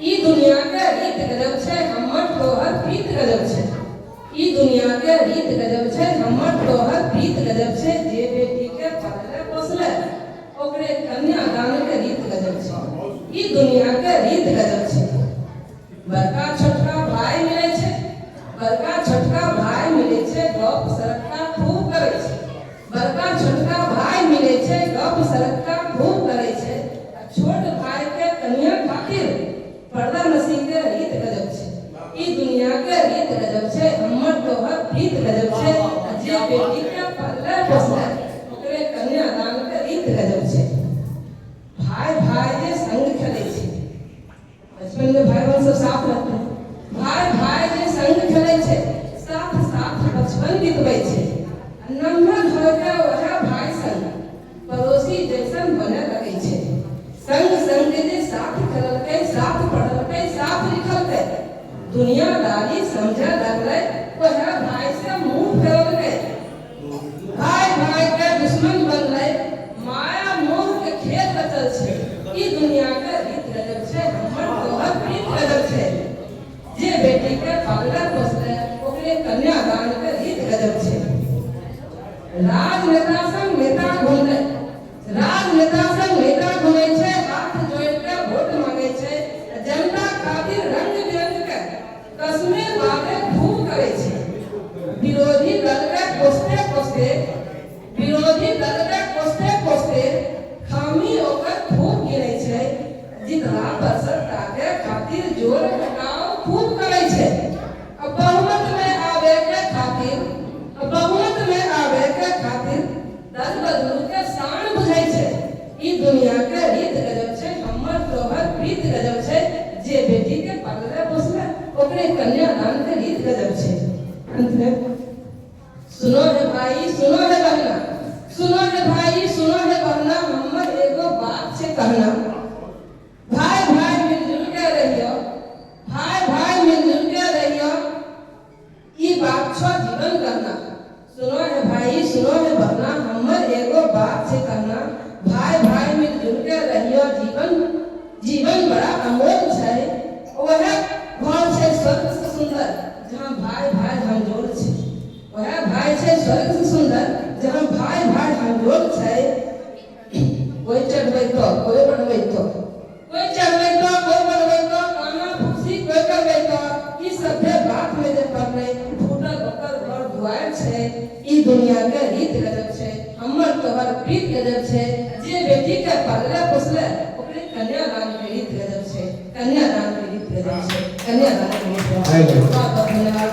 ई दुनिया के रीत गजब छे हमर तोहर प्रीत गजब छे। ई दुनिया के रीत गजब छे हमर तोहर प्रीत गजब छे। जे बेटी के पाले पोसले ओकरे कन्यादान के रीत गजब छे। ई दुनिया के रीत गजब छे। बड़का छोटका भाई मिले छे, बड़का छोटका भाई मिले छे, गप सरक्का खूब करे छे। बड़का छोटका भाई मिले छे, गप सरक्का खूब करे छे। छोट भाई के कन्या खातिर पर्दा नसी के रीत गजब छे। ई दुनिया के रीत गजब छे हमर तोहर प्रीत गजब छे। जे बेटी के पाले पोसले ओकरे कन्यादान के रीत गजब छे। भाई भाई जे संग खेले छे, बचपन में भाई बहन सब साथ रहते हैं। भाई भाई जे संग खेले छे, साथ साथ बचपन बीतबै छे। नन्हर होके वह भाई संग पड़ोसी जैसन बने लगे छे। संग संग जे साथ खेललकै, साथ पढ़लकै, साथ लिखलकै, दुनियादारी समझे लगलै, वह भाई से मुंह फेरलकै। भाई भाई के दुश्मन बनलै, माया मोह के खेल बचल छे। ई दुनिया के रीत गजब छे हमर तोहर प्रीत गजब छे। जे बेटी के पाले पोसले ओकरे कन्यादान के रीत गजब छे। राजनेता संग नेता घूमले, राजनेता संग नेता घूमे छे, हाथ जोड़ के वोट मांगे छे। जनता खातिर रंग बिरंग के कस्मे वादे खूब करे छे। विरोधी दल के कोसते कोसते, विरोधी दल के कोसते कोसते खामी ओकर खूब गिरे छे। जितना बसरता के खातिर जोर घटाव खूब करे छे। अब बहुमत में आवे के खातिर, बहुमत में आवे के खातिर दल बदलू के शान बुझै छे। ई दुनिया के रीत गजब छे हमर तोहर प्रीत गजब छे। जे बेटी के पाले पोसले ओकरे कन्यादान के रीत गजब छे। अंत में सुनो रे भाई, सुनो रे बहना, सुनो रे भाई, सुनो रे बहना, हमर एगो बात छे कहना। भाई भाई मिलजुल के रहियो, भाई भाई मिलजुल के रहियो, ई बात छो जीवन कहना। सुनो रे भाई, सुनो रे बहना, हमर एगो बात छे कहना। भाई भाई मिलजुल के रहियो, जीवन जीवन बड़ा अमोल छे। वह घर छे स्वर्ग से सुंदर जहाँ भाई भाई हमजोल छे। वह भाई छे स्वर्ग से सुंदर जहाँ भाई भाई हमजोल छे। कोई चढ़बै तो कोई बढ़बै तो, कोई चढ़बै तो कोई बढ़बै तो, काना फूसी कोई करबै तो, ई सभे बात में जे पड़ले फूटल ओकर घर दुआर छे। ई दुनिया के रीत गजब छे हमर तोहर प्रीत गजब छे। जे बेटी के पाले पोसले ओकरे कन्यादान के रीत गजब छे। कन्यादान के रीत गजब छे। कन्यादान के रीत गजब छे। बहुत धन्यवाद।